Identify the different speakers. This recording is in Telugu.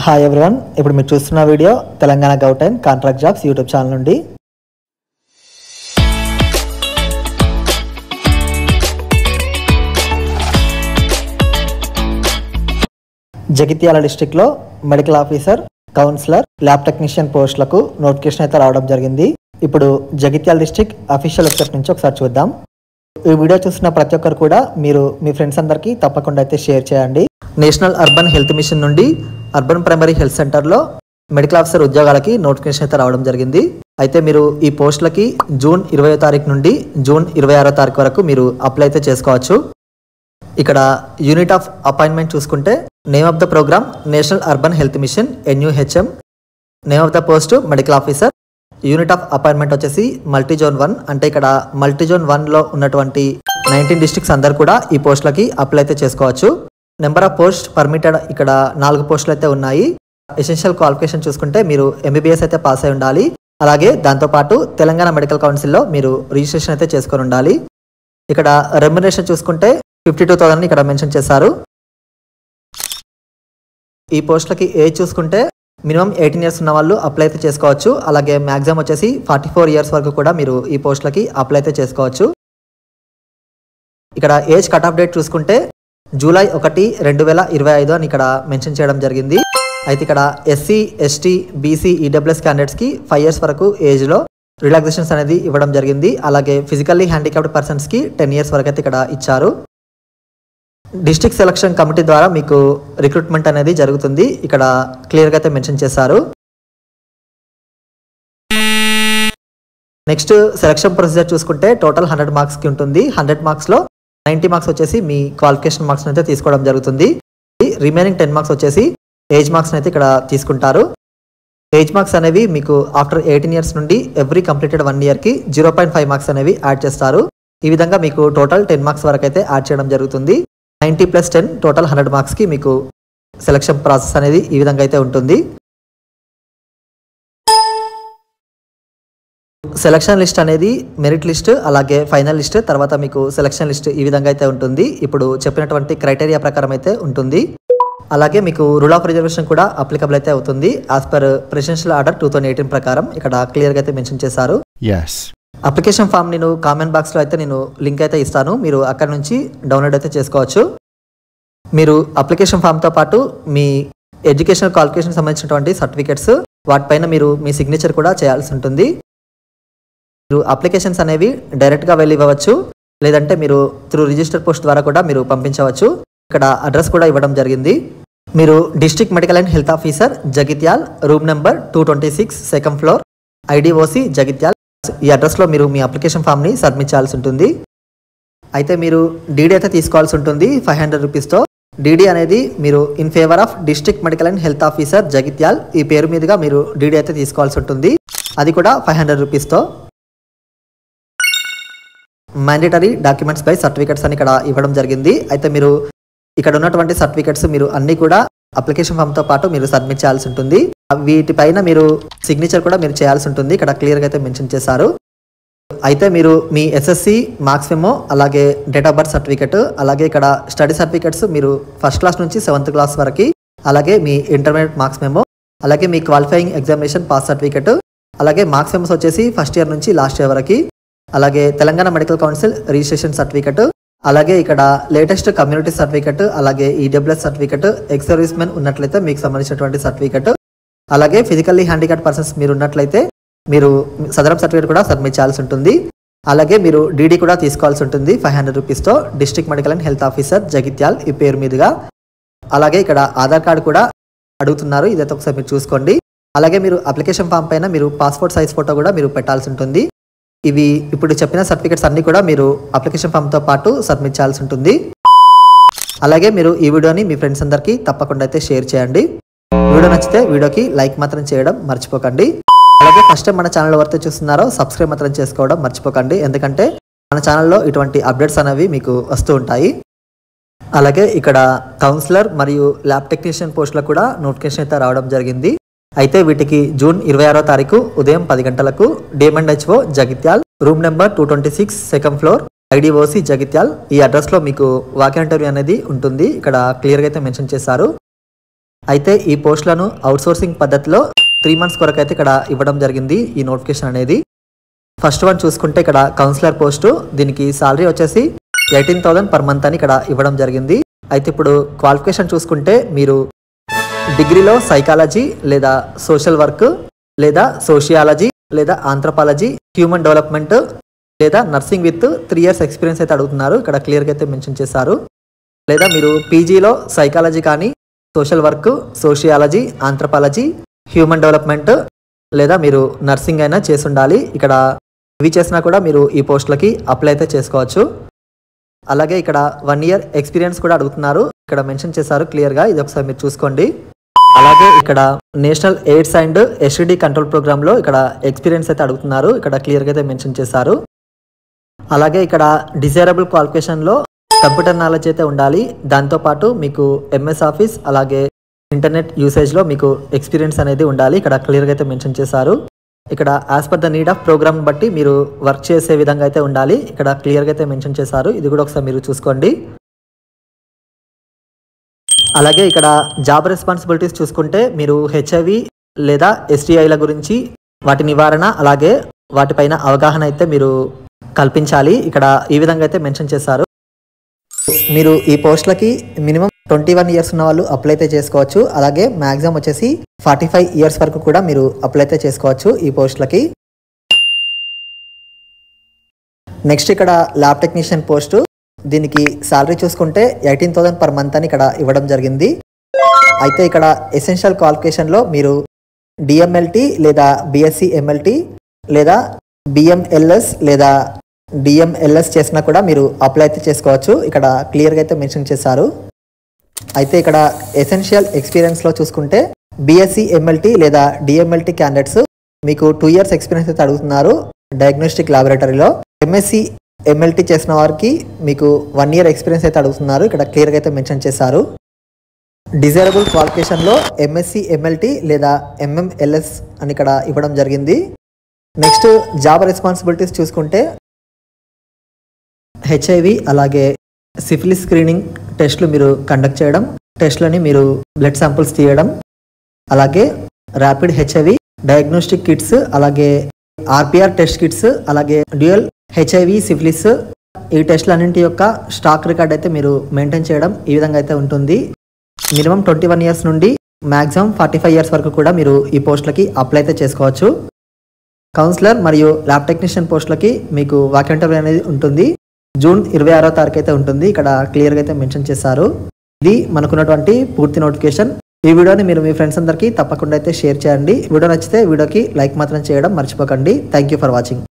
Speaker 1: హాయ్ ఎవ్రీవన్, ఇప్పుడు మీరు చూస్తున్న వీడియో తెలంగాణ గౌటైన్ కాంట్రాక్ట్ జాబ్స్ యూట్యూబ్ ఛానల్ నుండి. జగిత్యాల డిస్ట్రిక్ట్లో medical officer, counsellor, lab technician పోస్టులకు నోటిఫికేషన్ అయితే రావడం జరిగింది. ఇప్పుడు జగిత్యాల డిస్ట్రిక్ట్ అఫీషియల్ వెబ్సైట్ నుంచి ఒకసారి చూద్దాం. ఈ వీడియో చూసిన ప్రతి ఒక్కరు కూడా మీరు మీ ఫ్రెండ్స్ అందరికీ తప్పకుండా అయితే షేర్ చేయండి. నేషనల్ అర్బన్ హెల్త్ మిషన్ నుండి అర్బన్ ప్రైమరీ హెల్త్ సెంటర్లో మెడికల్ ఆఫీసర్ ఉద్యోగాలకి నోటిఫికేషన్ అయితే రావడం జరిగింది. అయితే మీరు ఈ పోస్టులకి జూన్ 20వ తారీఖు నుండి జూన్ 26వ తారీఖు వరకు మీరు అప్లై అయితే చేసుకోవచ్చు. ఇక్కడ యూనిట్ ఆఫ్ అపాయింట్మెంట్ చూసుకుంటే name of the program national urban health mission NUHM, name of the post medical officer, unit of appointment వచ్చేసి మల్టీజోన్ 1. అంటే ఇక్కడ మల్టీజోన్ 1లో ఉన్నటువంటి 19 డిస్ట్రిక్ట్స్ అందరు కూడా ఈ పోస్టులకి అప్లై అయితే చేసుకోవచ్చు. నెంబర్ ఆఫ్ పోస్ట్ పర్మిటెడ్ ఇక్కడ 4 పోస్టులు అయితే ఉన్నాయి. ఎసెన్షియల్ క్వాలిఫికేషన్ చూసుకుంటే మీరు MBBS అయితే పాస్ అయి ఉండాలి. అలాగే దాంతోపాటు తెలంగాణ మెడికల్ కౌన్సిల్లో మీరు రిజిస్ట్రేషన్ అయితే చేసుకొని ఉండాలి. ఇక్కడ రెమ్యునరేషన్ చూసుకుంటే 52,000 ఇక్కడ మెన్షన్ చేశారు. ఈ పోస్టులకి ఏజ్ చూసుకుంటే మినిమం 18 ఇయర్స్ ఉన్న వాళ్ళు అప్లై అయితే చేసుకోవచ్చు. అలాగే మ్యాక్సిమం వచ్చేసి 44 ఇయర్స్ వరకు కూడా మీరు ఈ పోస్టులకి అప్లై అయితే చేసుకోవచ్చు. ఇక్కడ ఏజ్ కట్ ఆఫ్ డేట్ చూసుకుంటే జూలై 1, 2025 అని ఇక్కడ మెన్షన్ చేయడం జరిగింది. అయితే ఇక్కడ SC, ST, BC, EWS క్యాండిడేట్స్కి 5 ఇయర్స్ వరకు ఏజ్లో రిలాక్సేషన్స్ అనేది ఇవ్వడం జరిగింది. అలాగే ఫిజికల్లీ హ్యాండిక్యాప్డ్ పర్సన్స్కి 10 ఇయర్స్ వరకు అయితే ఇక్కడ ఇచ్చారు. డిస్ట్రిక్ట్ సెలక్షన్ కమిటీ ద్వారా మీకు రిక్రూట్మెంట్ అనేది జరుగుతుంది. ఇక్కడ క్లియర్గా అయితే మెన్షన్ చేశారు. నెక్స్ట్ సెలక్షన్ ప్రొసీజర్ చూసుకుంటే టోటల్ 100 మార్క్స్కి ఉంటుంది. 100 మార్క్స్లో 90 మార్క్స్ వచ్చేసి మీ క్వాలిఫికేషన్ మార్క్స్ అయితే తీసుకోవడం జరుగుతుంది. రిమైనింగ్ 10 మార్క్స్ వచ్చేసి ఏజ్ మార్క్స్ అయితే ఇక్కడ తీసుకుంటారు. ఏజ్ మార్క్స్ అనేవి మీకు ఆఫ్టర్ 18 ఇయర్స్ నుండి ఎవ్రీ కంప్లీటెడ్ 1 ఇయర్కి 0.5 మార్క్స్ అనేవి యాడ్ చేస్తారు. ఈ విధంగా మీకు టోటల్ 10 మార్క్స్ వరకు అయితే యాడ్ చేయడం జరుగుతుంది. 90 + 10 టోటల్ 100 మార్క్స్కి మీకు సెలక్షన్ ప్రాసెస్ అనేది ఈ విధంగా అయితే ఉంటుంది. సెలక్షన్ లిస్ట్ అనేది మెరిట్ లిస్ట్, అలాగే ఫైనల్ లిస్ట్, తర్వాత మీకు సెలక్షన్ లిస్ట్ ఈ విధంగా అయితే ఉంటుంది. ఇప్పుడు చెప్పినటువంటి క్రైటీరియా ప్రకారం అయితే ఉంటుంది. అలాగే మీకు రూల్ ఆఫ్ రిజర్వేషన్ కూడా అప్లికబుల్ అయితే అవుతుంది యాజ్ పర్ ప్రెసిడెన్షియల్ ఆర్డర్ 2018 ప్రకారం. ఇక్కడ క్లియర్గా అయితే మెన్షన్ చేశారు. అప్లికేషన్ ఫామ్ నేను కామెంట్ బాక్స్లో అయితే నేను లింక్ అయితే ఇస్తాను, మీరు అక్కడ నుంచి డౌన్లోడ్ అయితే చేసుకోవచ్చు. మీరు అప్లికేషన్ ఫామ్తో పాటు మీ ఎడ్యుకేషనల్ క్వాలిఫికేషన్ సంబంధించినటువంటి సర్టిఫికేట్స్ వాటిపైన మీరు మీ సిగ్నేచర్ కూడా చేయాల్సి ఉంటుంది. మీరు అప్లికేషన్స్ అనేవి డైరెక్ట్గా వెళ్ళి ఇవ్వవచ్చు, లేదంటే మీరు త్రూ రిజిస్టర్ పోస్ట్ ద్వారా కూడా మీరు పంపించవచ్చు. ఇక్కడ అడ్రస్ కూడా ఇవ్వడం జరిగింది. మీరు district medical and health officer Jagtial, room number 226, 2nd floor, IDOC Jagtial. ఈ అడ్రస్లో మీరు మీ అప్లికేషన్ ఫామ్ని సబ్మిట్ చేయాల్సి ఉంటుంది. అయితే మీరు DD అయితే తీసుకోవాల్సి ఉంటుంది 500 రూపీస్తో. DD అనేది మీరు in favour of district medical and health officer Jagtial ఈ పేరు మీదుగా మీరు DD అయితే తీసుకోవాల్సి ఉంటుంది. అది కూడా 500 రూపీస్తో. మ్యాండేటరీ డాక్యుమెంట్స్ బై సర్టిఫికెట్స్ అని ఇక్కడ ఇవ్వడం జరిగింది. అయితే మీరు ఇక్కడ ఉన్నటువంటి సర్టిఫికెట్స్ మీరు అన్నీ కూడా అప్లికేషన్ ఫామ్తో పాటు మీరు సబ్మిట్ చేయాల్సి ఉంటుంది. వీటిపైన మీరు సిగ్నేచర్ కూడా మీరు చేయాల్సి ఉంటుంది. ఇక్కడ క్లియర్గా అయితే మెన్షన్ చేశారు. అయితే మీరు మీ SSC మార్క్స్ మెమో, అలాగే డేట్ ఆఫ్ బర్త్ సర్టిఫికెట్, అలాగే ఇక్కడ స్టడీ సర్టిఫికెట్స్ మీరు 1st క్లాస్ నుంచి 7th క్లాస్ వరకు, అలాగే మీ ఇంటర్మీడియట్ మార్క్స్ మెమో, అలాగే మీ క్వాలిఫైయింగ్ ఎగ్జామినేషన్ పాస్ సర్టిఫికెట్, అలాగే మార్క్స్ మెమోస్ వచ్చేసి 1st ఇయర్ నుంచి లాస్ట్ ఇయర్ వరకు, అలాగే Telangana medical council registration certificate, అలాగే ఇక్కడ లేటెస్ట్ కమ్యూనిటీ సర్టిఫికెట్, అలాగే EWS certificate, ex service men ఉన్నట్లయితే మీకు సంబంధించినటువంటి సర్టిఫికెట్, అలాగే ఫిజికల్లీ హ్యాండిక్యాప్డ్ పర్సన్స్ మీరు ఉన్నట్లయితే మీరు సదరం సర్టిఫికేట్ కూడా సబ్మిట్ చేయాల్సి ఉంటుంది. అలాగే మీరు DD కూడా తీసుకోవాల్సి ఉంటుంది 500 రూపీస్తో. District medical and health officer Jagtial ఈ పేరు మీదుగా. అలాగే ఇక్కడ ఆధార్ కార్డు కూడా అడుగుతున్నారు, ఇదైతే ఒకసారి మీరు చూసుకోండి. అలాగే మీరు అప్లికేషన్ ఫామ్ పైన మీరు పాస్పోర్ట్ సైజ్ ఫోటో కూడా మీరు పెట్టాల్సి ఉంటుంది. ఇవి ఇప్పుడు చెప్పిన సర్టిఫికేట్స్ అన్నీ కూడా మీరు అప్లికేషన్ ఫామ్తో పాటు సబ్మిట్ చేయాల్సి ఉంటుంది. అలాగే మీరు ఈ వీడియోని మీ ఫ్రెండ్స్ అందరికీ తప్పకుండా అయితే షేర్ చేయండి. వీడియో నచ్చితే వీడియోకి లైక్ మాత్రం చేయడం మర్చిపోకండి. అలాగే ఫస్ట్ టైం మన ఛానల్ ఎవరైతే చూస్తున్నారో సబ్స్క్రైబ్ మాత్రం చేసుకోవడం మర్చిపోకండి, ఎందుకంటే మన ఛానల్లో ఇటువంటి అప్డేట్స్ అనేవి మీకు వస్తూ ఉంటాయి. అలాగే ఇక్కడ కౌన్సిలర్ మరియు ల్యాబ్ టెక్నీషియన్ పోస్టులకు కూడా నోటిఫికేషన్ అయితే రావడం జరిగింది. అయితే వీటికి జూన్ 26వ తారీఖు ఉదయం 10 గంటలకు DMHO Jagtial, room number 226, 2nd floor, IDOC Jagtial ఈ అడ్రస్లో మీకు వాక్ ఇంటర్వ్యూ అనేది ఉంటుంది. ఇక్కడ క్లియర్గా అయితే మెన్షన్ చేశారు. అయితే ఈ పోస్టులను అవుట్సోర్సింగ్ పద్ధతిలో 3 months కొరకు అయితే ఇక్కడ ఇవ్వడం జరిగింది ఈ నోటిఫికేషన్ అనేది. ఫస్ట్ వన్ చూసుకుంటే ఇక్కడ కౌన్సిలర్ పోస్టు, దీనికి సాలరీ వచ్చేసి 18,000 per month అని ఇక్కడ ఇవ్వడం జరిగింది. అయితే ఇప్పుడు క్వాలిఫికేషన్ చూసుకుంటే మీరు డిగ్రీలో సైకాలజీ లేదా సోషల్ వర్క్ లేదా సోషియాలజీ లేదా ఆంథ్రోపాలజీ, హ్యూమన్ డెవలప్మెంట్ లేదా నర్సింగ్ విత్ 3 years ఎక్స్పీరియన్స్ అయితే అడుగుతున్నారు. ఇక్కడ క్లియర్గా అయితే మెన్షన్ చేశారు. లేదా మీరు పీజీలో సైకాలజీ కానీ, social work, sociology, anthropology, human development లేదా మీరు నర్సింగ్ అయినా చేసి ఉండాలి. ఇక్కడ ఇవి చేసినా కూడా మీరు ఈ పోస్టులకి అప్లై అయితే చేసుకోవచ్చు. అలాగే ఇక్కడ 1 year ఎక్స్పీరియన్స్ కూడా అడుగుతున్నారు. ఇక్కడ మెన్షన్ చేశారు క్లియర్గా, ఇది ఒకసారి మీరు చూసుకోండి. అలాగే ఇక్కడ national AIDS and STD control ప్రోగ్రాంలో ఇక్కడ ఎక్స్పీరియన్స్ అయితే అడుగుతున్నారు. ఇక్కడ క్లియర్గా అయితే మెన్షన్ చేశారు. అలాగే ఇక్కడ డిజైరబుల్ క్వాలిఫికేషన్లో కంప్యూటర్ నాలెడ్జ్ అయితే ఉండాలి. దాంతోపాటు మీకు ఎంఎస్ ఆఫీస్ అలాగే ఇంటర్నెట్ యూసేజ్లో మీకు ఎక్స్పీరియన్స్ అనేది ఉండాలి. ఇక్కడ క్లియర్గా అయితే మెన్షన్ చేశారు. ఇక్కడ as per the need of program బట్టి మీరు వర్క్ చేసే విధంగా అయితే ఉండాలి. ఇక్కడ క్లియర్గా అయితే మెన్షన్ చేశారు. ఇది కూడా ఒకసారి మీరు చూసుకోండి. అలాగే ఇక్కడ జాబ్ రెస్పాన్సిబిలిటీస్ చూసుకుంటే మీరు హెచ్ఐవి లేదా ఎస్టీఐల గురించి వాటి నివారణ అలాగే వాటిపైన అవగాహన అయితే మీరు కల్పించాలి. ఇక్కడ ఈ విధంగా అయితే మెన్షన్ చేశారు. మీరు ఈ పోస్టులకి మినిమం 21 years ఉన్న వాళ్ళు అప్లై అయితే చేసుకోవచ్చు. అలాగే మ్యాక్సిమం వచ్చేసి 45 years వరకు కూడా మీరు అప్లై అయితే చేసుకోవచ్చు ఈ పోస్టులకి. నెక్స్ట్ ఇక్కడ ల్యాబ్ టెక్నీషియన్ పోస్టు, దీనికి సాలరీ చూసుకుంటే 18,000 per month అని ఇక్కడ ఇవ్వడం జరిగింది. అయితే ఇక్కడ ఎసెన్షియల్ క్వాలిఫికేషన్లో మీరు డిఎంఎల్టీ లేదా బిఎస్సి ఎంఎల్టీ లేదా బిఎంఎల్ఎస్ లేదా డిఎంఎల్ఎస్ చేసినా కూడా మీరు అప్లై అయితే చేసుకోవచ్చు. ఇక్కడ క్లియర్గా అయితే మెన్షన్ చేశారు. అయితే ఇక్కడ ఎసెన్షియల్ ఎక్స్పీరియన్స్లో చూసుకుంటే బిఎస్సి ఎంఎల్టీ లేదా డిఎంఎల్టీ క్యాండిడేట్స్ మీకు 2 years ఎక్స్పీరియన్స్ అయితే అడుగుతున్నారు డయాగ్నోస్టిక్ ల్యాబొరేటరీలో. ఎంఎస్సి ఎంఎల్టీ చేసిన వారికి మీకు 1 year ఎక్స్పీరియన్స్ అయితే అడుగుతున్నారు. ఇక్కడ క్లియర్గా అయితే మెన్షన్ చేశారు. డిజైరబుల్ క్వాలిఫికేషన్లో ఎంఎస్సి ఎంఎల్టీ లేదా ఎంఎంఎల్ఎస్ అని ఇక్కడ ఇవ్వడం జరిగింది. నెక్స్ట్ జాబ్ రెస్పాన్సిబిలిటీస్ చూసుకుంటే హెచ్ఐవి అలాగే సిఫిలిస్ స్క్రీనింగ్ టెస్టులు మీరు కండక్ట్ చేయడం, టెస్టులని మీరు బ్లడ్ శాంపుల్స్ తీయడం, అలాగే ర్యాపిడ్ హెచ్ఐవి డయాగ్నోస్టిక్ కిట్స్ అలాగే ఆర్పిఆర్ టెస్ట్ కిట్స్ అలాగే డ్యూయల్ హెచ్ఐవి సిఫిలిస్ ఈ టెస్టులన్నింటి యొక్క స్టాక్ రికార్డ్ అయితే మీరు మెయింటైన్ చేయడం ఈ విధంగా అయితే ఉంటుంది. మినిమం 21 years నుండి మ్యాక్సిమం 45 years వరకు కూడా మీరు ఈ పోస్టులకి అప్లై అయితే చేసుకోవచ్చు. కౌన్సిలర్ మరియు ల్యాబ్ టెక్నీషియన్ పోస్టులకి మీకు వాకెంట్ అనేది ఉంటుంది. జూన్ 26వ తారీఖు అయితే ఉంటుంది. ఇక్కడ క్లియర్గా అయితే మెన్షన్ చేశారు. ఇది మనకున్నటువంటి పూర్తి నోటిఫికేషన్. ఈ వీడియోని మీరు మీ ఫ్రెండ్స్ అందరికీ తప్పకుండా అయితే షేర్ చేయండి. వీడియో నచ్చితే వీడియోకి లైక్ మాత్రం చేయడం మర్చిపోకండి. Thank you for watching.